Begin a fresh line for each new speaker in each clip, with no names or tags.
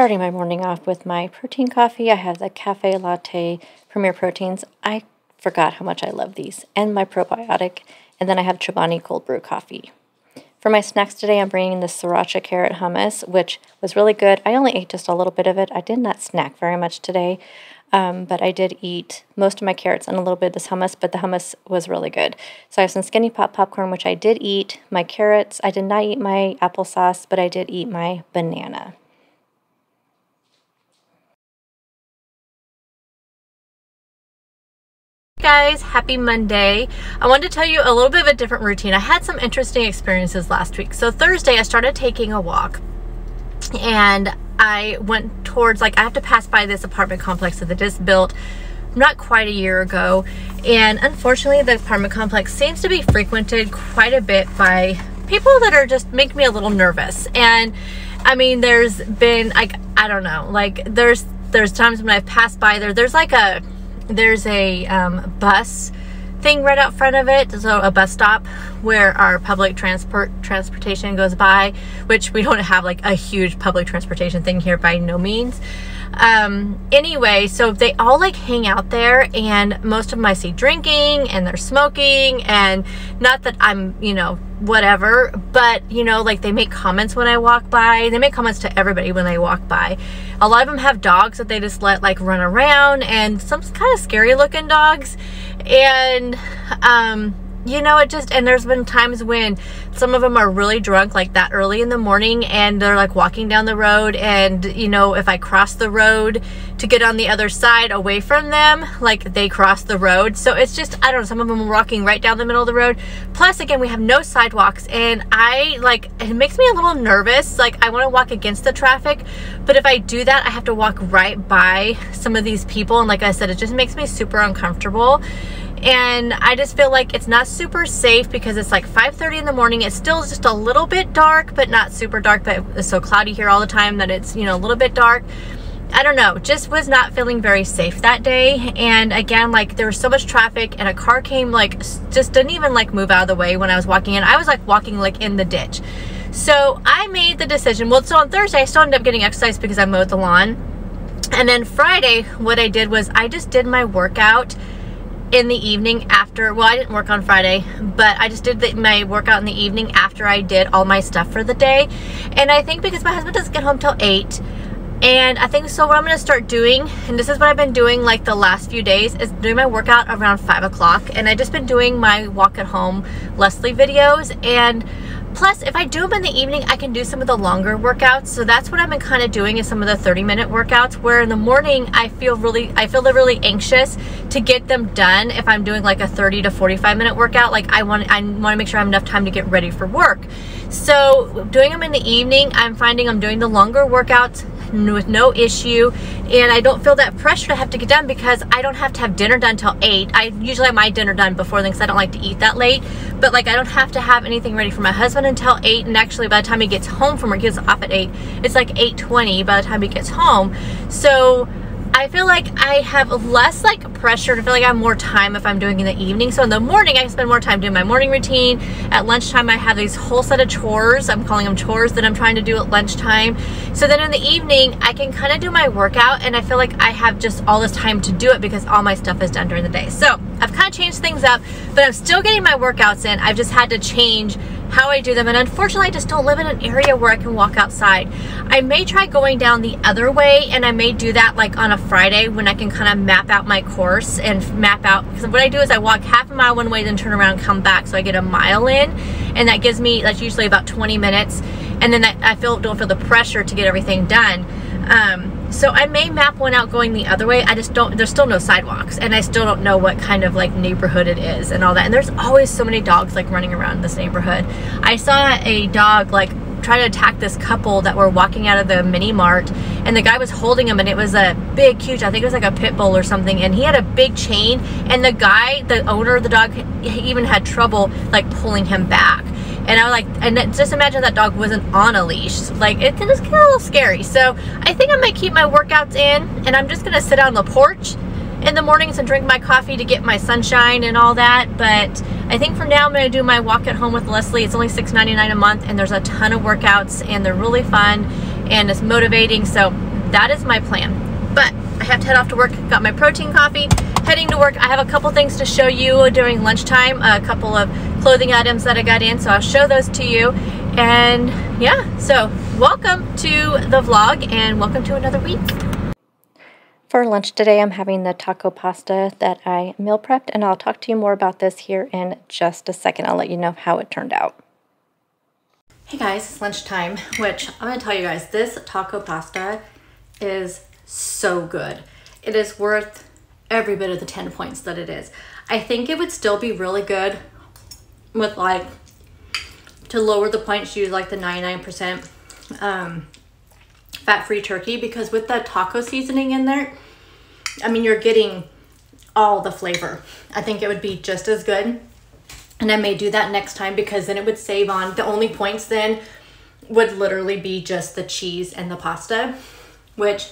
Starting my morning off with my protein coffee, I have the Cafe Latte Premier Proteins. I forgot how much I love these, and my probiotic, and then I have Chobani cold brew coffee. For my snacks today, I'm bringing the sriracha carrot hummus, which was really good. I only ate just a little bit of it. I did not snack very much today, but I did eat most of my carrots and a little bit of this hummus, but the hummus was really good. So I have some Skinny Pop popcorn, which I did eat, my carrots. I did not eat my applesauce, but I did eat my banana.
Guys, happy Monday. I wanted to tell you a little bit of a different routine. I had some interesting experiences last week. So Thursday I started taking a walk and I went towards, I have to pass by this apartment complex that they just built not quite a year ago, and unfortunately the apartment complex seems to be frequented quite a bit by people that are just make me a little nervous. And I mean, there's been I don't know, there's times when I've passed by there's a bus thing right out front of it, so a bus stop where our public transportation goes by, which we don't have a huge public transportation thing here by no means. Anyway, so they all hang out there, and most of them I see drinking and they're smoking, and not that I'm, whatever, but they make comments when I walk by. They make comments to everybody when they walk by. A lot of them have dogs that they just let run around, and some kind of scary looking dogs. And and there's been times when some of them are really drunk, that early in the morning, and they're walking down the road, and if I cross the road to get on the other side away from them, they cross the road. So it's just, I don't know, some of them are walking right down the middle of the road. Plus, again, we have no sidewalks, and it makes me a little nervous. I want to walk against the traffic, but if I do that, I have to walk right by some of these people, and like I said, it just makes me super uncomfortable. And I just feel like it's not super safe because it's 5:30 in the morning. It's still just a little bit dark, but not super dark, but it's so cloudy here all the time that it's, a little bit dark. I don't know, just was not feeling very safe that day. And again, there was so much traffic, and a car came, just didn't even move out of the way when I was walking in. I was walking in the ditch. So I made the decision. Well, so on Thursday, I still ended up getting exercise because I mowed the lawn. And then Friday, what I did was I just did my workout in the evening after. Well, I didn't work on Friday, but I just did my workout in the evening after I did all my stuff for the day. And I think because my husband doesn't get home till 8, and I think so what I'm going to start doing, and this is what I've been doing the last few days, is doing my workout around 5 o'clock. And I just been doing my walk at home Leslie videos, and plus, if I do them in the evening, I can do some of the longer workouts. So that's what I've been kind of doing, is some of the 30-minute workouts, where in the morning I feel really anxious to get them done. If I'm doing a 30 to 45-minute workout, I want to make sure I have enough time to get ready for work. So doing them in the evening, I'm finding I'm doing the longer workouts with no issue, and I don't feel that pressure to have to get done because I don't have to have dinner done till 8. I usually have my dinner done before then because I don't like to eat that late, but I don't have to have anything ready for my husband until 8. And actually, by the time he gets home from work, he gets off at 8, it's 8:20 by the time he gets home. So I feel like I have less pressure to feel like I have more time if I'm doing in the evening. So in the morning, I can spend more time doing my morning routine. At lunchtime, I have these whole set of chores. I'm calling them chores that I'm trying to do at lunchtime. So then in the evening, I can kind of do my workout, and I feel like I have just all this time to do it because all my stuff is done during the day. So I've kind of changed things up, but I'm still getting my workouts in. I've just had to change how I do them, and unfortunately I just don't live in an area where I can walk outside. I may try going down the other way, and I may do that on a Friday when I can kind of map out my course and map out, because what I do is I walk half a mile one way, then turn around and come back, so I get a mile in, and that's usually about 20 minutes, and then I don't feel the pressure to get everything done. So I may map one out going the other way. I just don't, there's still no sidewalks, and I still don't know what kind of neighborhood it is and all that. And there's always so many dogs running around this neighborhood. I saw a dog try to attack this couple that were walking out of the mini mart, and the guy was holding him, and it was a big, huge, I think it was a pit bull or something, and he had a big chain, and the owner of the dog, he even had trouble pulling him back. And I was and just imagine that dog wasn't on a leash. It can just get a little scary. So I think I might keep my workouts in, and I'm just gonna sit on the porch in the mornings and drink my coffee to get my sunshine and all that. But I think for now I'm gonna do my walk at home with Leslie. It's only $6.99 a month, and there's a ton of workouts, and they're really fun, and it's motivating. So that is my plan. But I have to head off to work. Got my protein coffee, heading to work. I have a couple things to show you during lunchtime, a couple of clothing items that I got in, so I'll show those to you. And yeah, so welcome to the vlog and welcome to another week.
For lunch today, I'm having the taco pasta that I meal prepped, and I'll talk to you more about this here in just a second. I'll let you know how it turned out. Hey guys, it's lunchtime, which I'm going to tell you guys, this taco pasta is so good. It is worth every bit of the 10 points that it is. I think it would still be really good with like, to lower the points, use like the 99% fat-free turkey, because with the taco seasoning in there, I mean, you're getting all the flavor. I think it would be just as good. And I may do that next time, because then it would save on, the only points then would literally be just the cheese and the pasta, which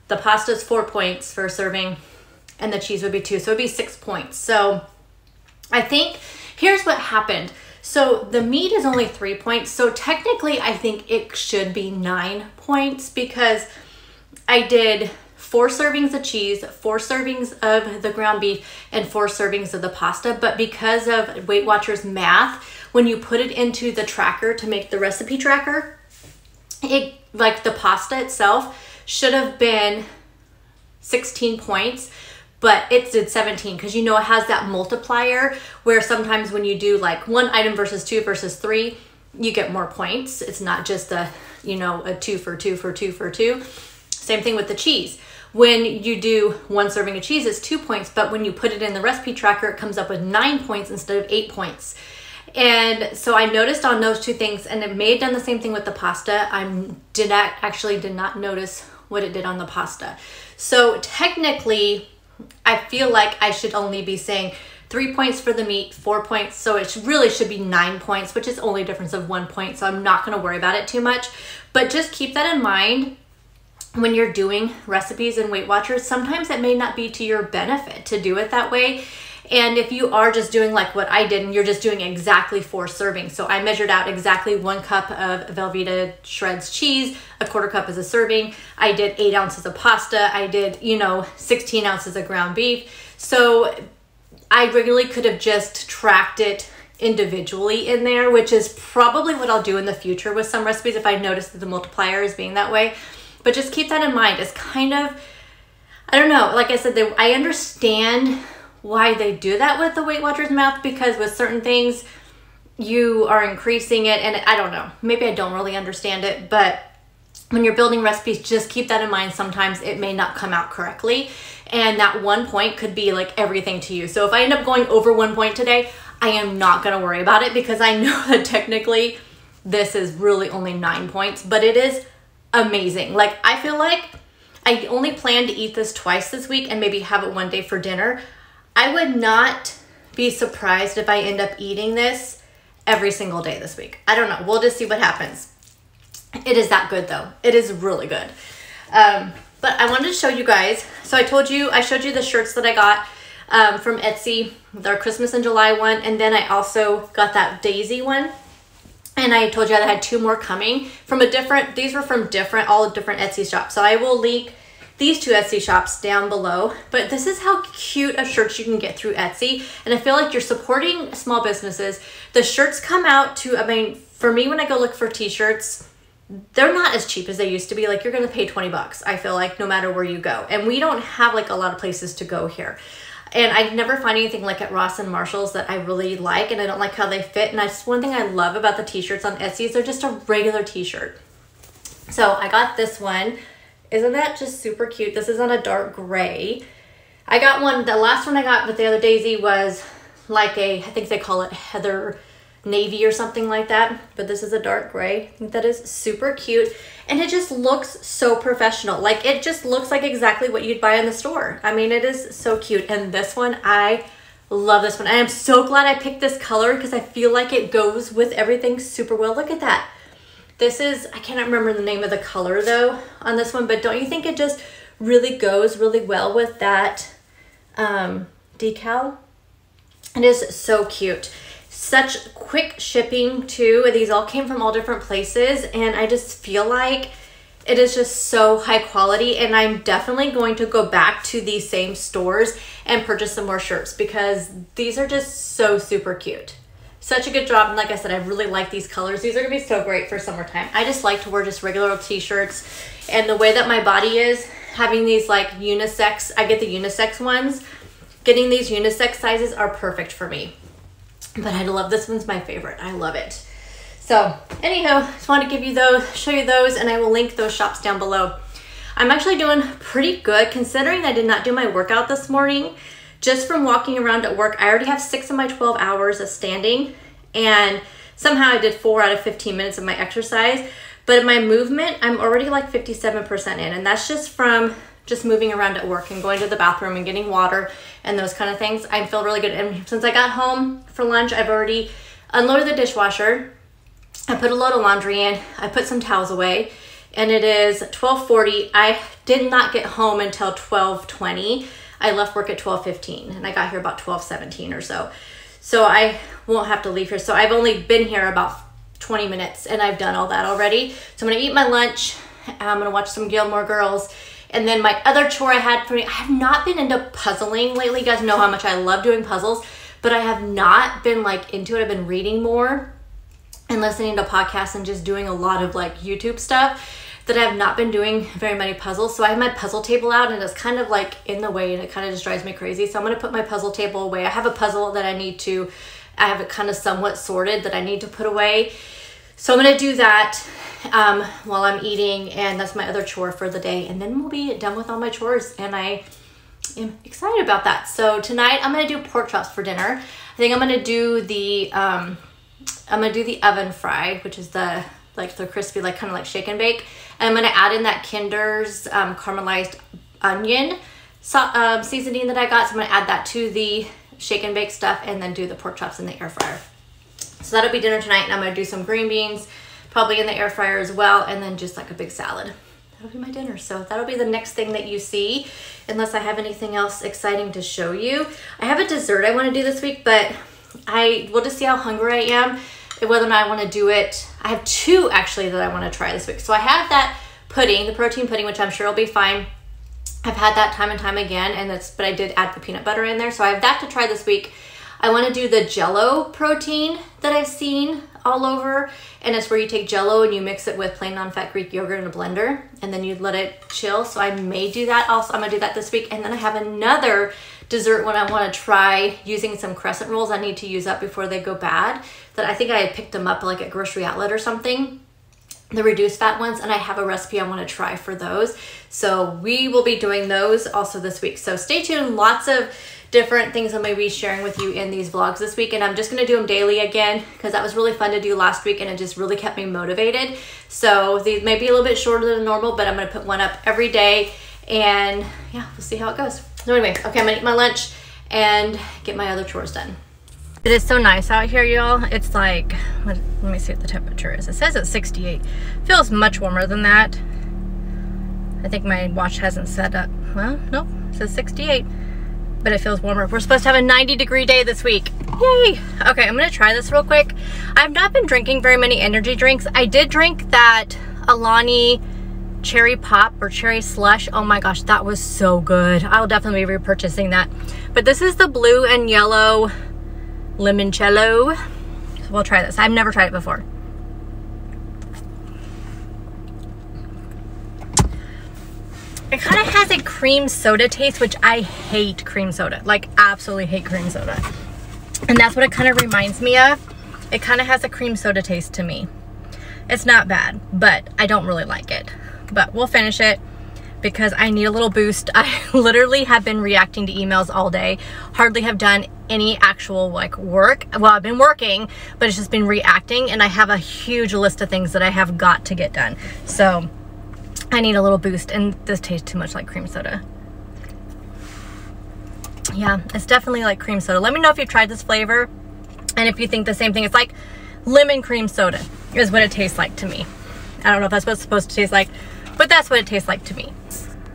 the pasta is 4 points for serving and the cheese would be 2. So it'd be 6 points. So I think here's what happened. So the meat is only 3 points. So technically I think it should be 9 points, because I did 4 servings of cheese, 4 servings of the ground beef, and 4 servings of the pasta. But because of Weight Watchers math, when you put it into the tracker to make the recipe tracker, it, like the pasta itself should have been 16 points, but it did 17, because you know it has that multiplier where sometimes when you do like 1 item versus 2 versus 3, you get more points. It's not just a, you know, a 2 for 2 for 2 for 2. Same thing with the cheese. When you do 1 serving of cheese, it's 2 points, but when you put it in the recipe tracker, it comes up with 9 points instead of 8 points. And so I noticed on those 2 things, and it may have done the same thing with the pasta. I did not notice what it did on the pasta. So technically, I feel like I should only be saying 3 points for the meat, 4 points. So it really should be 9 points, which is only a difference of 1 point. So I'm not going to worry about it too much, but just keep that in mind when you're doing recipes in Weight Watchers. Sometimes it may not be to your benefit to do it that way. And if you are just doing like what I did, and you're just doing exactly 4 servings. So I measured out exactly 1 cup of Velveeta shreds cheese, a 1/4 cup is a serving. I did 8 ounces of pasta. I did, you know, 16 ounces of ground beef. So I really could have just tracked it individually in there, which is probably what I'll do in the future with some recipes if I notice that the multiplier is being that way. But just keep that in mind. It's kind of, I don't know, like I said, I understand why they do that with the Weight Watchers math, because with certain things you are increasing it, and I don't know, maybe I don't really understand it, but when you're building recipes, just keep that in mind. Sometimes it may not come out correctly, and that 1 point could be like everything to you. So if I end up going over 1 point today, I am not going to worry about it, because I know that technically this is really only 9 points, but it is amazing. Like, I feel like I only plan to eat this twice this week and maybe have it one day for dinner. I would not be surprised if I end up eating this every single day this week. I don't know. We'll just see what happens. It is that good though. It is really good. But I wanted to show you guys. So I showed you the shirts that I got from Etsy, their Christmas in July one. And then I also got that Daisy one. And I told you that I had 2 more coming from these were from all different Etsy shops. So I will link these 2 Etsy shops down below, but this is how cute of shirts you can get through Etsy. And I feel like you're supporting small businesses. The shirts come out to, I mean, for me, when I go look for t-shirts, they're not as cheap as they used to be. Like, you're going to pay 20 bucks, I feel like, no matter where you go. And we don't have like a lot of places to go here. And I never find anything like at Ross and Marshall's that I really like, and I don't like how they fit. And that's one thing I love about the t-shirts on Etsy is they're just a regular t-shirt. So I got this one. Isn't that just super cute? This is on a dark gray. I got one, the last one I got with the other Daisy was like I think they call it heather navy or something like that. But this is a dark gray. I think that is super cute. And it just looks so professional. Like, it just looks like exactly what you'd buy in the store. I mean, it is so cute. And this one, I love this one. And I'm so glad I picked this color, because I feel like it goes with everything super well. Look at that. This is, I cannot remember the name of the color though on this one, but don't you think it just really goes really well with that decal? It is so cute. Such quick shipping too. These all came from all different places, and I just feel like
It is just so high quality, and I'm definitely going to go back to these same stores and purchase some more shirts because these are just so super cute. Such a good job, and like I said, I really like these colors. These are gonna be so great for summertime. I just like to wear just regular t-shirts, and the way that my body is, having these like unisex, I get the unisex ones. Getting these unisex sizes are perfect for me. But I love, this one's my favorite. I love it. So anyhow, just want to give you those, show you those, and I will link those shops down below. I'm actually doing pretty good considering I did not do my workout this morning. Just from walking around at work, I already have 6 of my 12 hours of standing, and somehow I did 4 out of 15 minutes of my exercise. But in my movement, I'm already like 57% in, and that's just from just moving around at work and going to the bathroom and getting water and those kind of things. I feel really good. And since I got home for lunch, I've already unloaded the dishwasher. I put a load of laundry in. I put some towels away, and it is 12:40. I did not get home until 12:20. I left work at 12:15, and I got here about 12:17 or so. So I won't have to leave here. So I've only been here about 20 minutes, and I've done all that already. So I'm gonna eat my lunch. I'm gonna watch some Gilmore Girls. And then my other chore I had for me, I have not been into puzzling lately. You guys know how much I love doing puzzles, but I have not been like into it. I've been reading more and listening to podcasts and just doing a lot of like YouTube stuff that I have not been doing very many puzzles. So I have my puzzle table out, and it's kind of like in the way, and it kind of just drives me crazy. So I'm gonna put my puzzle table away. I have a puzzle that I have it kind of somewhat sorted that I need to put away. So I'm gonna do that while I'm eating, and that's my other chore for the day. And then we'll be done with all my chores, and I am excited about that. So tonight I'm gonna do pork chops for dinner. I think I'm gonna do the oven fry, which is the crispy, like kind of like shake and bake. And I'm gonna add in that Kinder's caramelized onion seasoning that I got. So I'm gonna add that to the shake and bake stuff, and then do the pork chops in the air fryer. So that'll be dinner tonight, and I'm gonna do some green beans, probably in the air fryer as well, and then just like a big salad. That'll be my dinner. So that'll be the next thing that you see, unless I have anything else exciting to show you. I have a dessert I wanna do this week, but we'll just see how hungry I am and whether or not I wanna do it. I have 2 actually that I wanna try this week. So I have that pudding, the protein pudding, which I'm sure will be fine. I've had that time and time again, but I did add the peanut butter in there. So I have that to try this week. I want to do the Jell-O protein that I've seen all over, and it's where you take Jell-O and you mix it with plain non-fat Greek yogurt in a blender, and then you let it chill. So I may do that also. I'm gonna do that this week. And then I have another dessert one I want to try using some crescent rolls I need to use up before they go bad, that I think I had picked them up like at Grocery Outlet or something, the reduced fat ones, and I have a recipe I want to try for those. So we will be doing those also this week. So stay tuned. Lots of different things I'm going to be sharing with you in these vlogs this week, and I'm just going to do them daily again because that was really fun to do last week, and it just really kept me motivated. So these may be a little bit shorter than normal, but I'm going to put one up every day, and yeah, we'll see how it goes. So anyway, okay, I'm going to eat my lunch and get my other chores done. It is so nice out here, y'all. It's like, let me see what the temperature is. It says it's 68. Feels much warmer than that. I think my watch hasn't set up. Well, nope, it says 68. But it feels warmer. We're supposed to have a 90-degree day this week. Yay! Okay, I'm gonna try this real quick. I've not been drinking very many energy drinks. I did drink that Alani cherry pop or cherry slush. Oh my gosh, that was so good. I'll definitely be repurchasing that. But this is the blue and yellow limoncello. So we'll try this. I've never tried it before. It kind of has a cream soda taste, which I hate cream soda. Like, absolutely hate cream soda. And that's what it kind of reminds me of. It kind of has a cream soda taste to me. It's not bad, but I don't really like it. But we'll finish it because I need a little boost. I literally have been reacting to emails all day. Hardly have done any actual like work. Well, I've been working, but it's just been reacting, and I have a huge list of things that I have got to get done. So I need a little boost, and this tastes too much like cream soda. Yeah, it's definitely like cream soda. Let me know if you've tried this flavor and if you think the same thing. It's like lemon cream soda is what it tastes like to me. I don't know if that's what it's supposed to taste like, but that's what it tastes like to me.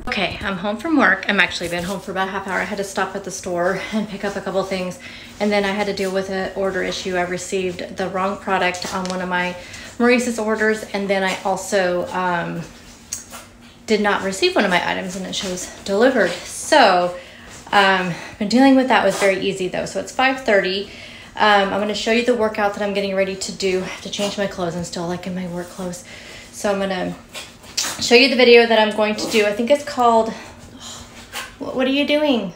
Okay, I'm home from work. I'm actually been home for about a half hour. I had to stop at the store and pick up a couple things, and then I had to deal with an order issue. I received the wrong product on one of my Maurice's orders, and then I also
did not receive one of my items and it shows delivered. So been dealing with that. Was very easy though. So it's 5:30. I'm going to show you the workout that I'm getting ready to do. I have to change my clothes. I'm still like in my work clothes. So I'm going to show you the video that I'm going to do. I think it's called, what are you doing?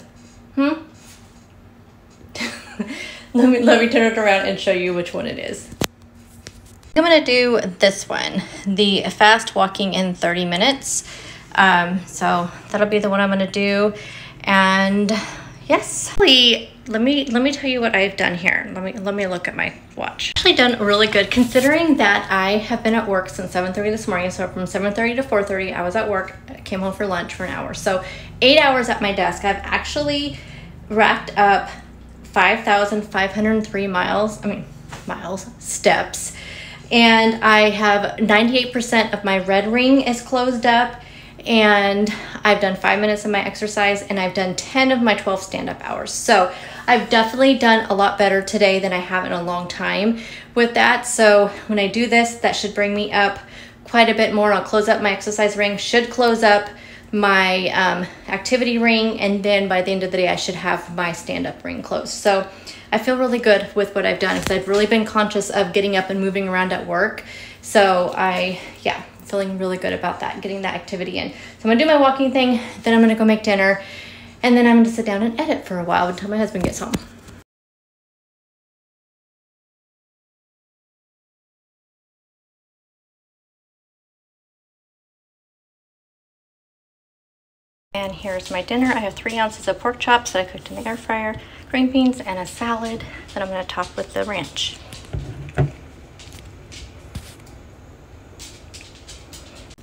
Let me turn it around and show you which one it is. I'm going to do this one, the fast walking in 30 minutes. So that'll be the one I'm going to do. And yes, let me tell you what I've done here. Let me look at my watch. Actually done really good considering that I have been at work since 7:30 this morning. So from 7:30 to 4:30 I was at work. I came home for lunch for an hour. So 8 hours at my desk. I've actually racked up 5,503 steps. And I have 98% of my red ring is closed up. And I've done 5 minutes of my exercise and I've done 10 of my 12 stand-up hours. So I've definitely done a lot better today than I have in a long time with that. So when I do this, that should bring me up quite a bit more. I'll close up my exercise ring, should close up my activity ring, and then by the end of the day, I should have my stand-up ring closed. So I feel really good with what I've done because I've really been conscious of getting up and moving around at work. So feeling really good about that, getting that activity in. So I'm gonna do my walking thing, then I'm gonna go make dinner, and then I'm gonna sit down and edit for a while until my husband gets home. And here's my dinner. I have 3 ounces of pork chops that I cooked in the air fryer, green beans, and a salad that I'm gonna top with the ranch.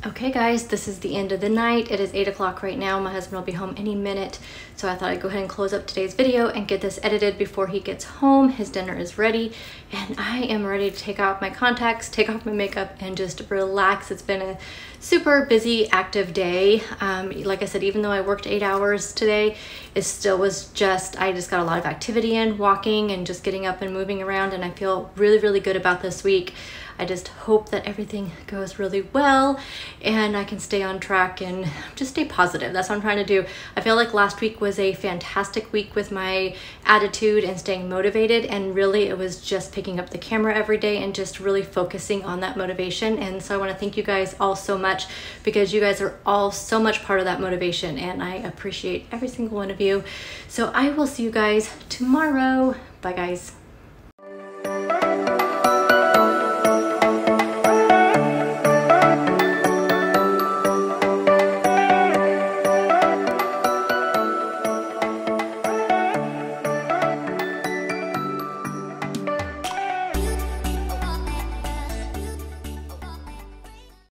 Okay guys, this is the end of the night. It is 8 o'clock right now. My husband will be home any minute. So I thought I'd go ahead and close up today's video and get this edited before he gets home. His dinner is ready and I am ready to take off my contacts, take off my makeup, and just relax. It's been a super busy, active day. Like I said, even though I worked 8 hours today, it still was just, I just got a lot of activity in, walking and just getting up and moving around, and I feel really, really good about this week. I just hope that everything goes really well and I can stay on track and just stay positive. That's what I'm trying to do. I feel like last week was a fantastic week with my attitude and staying motivated, and really it was just picking up the camera every day and just really focusing on that motivation. And so I want to thank you guys all so much because you guys are all so much part of that motivation, and I appreciate every single one of you. So I will see you guys tomorrow. Bye guys.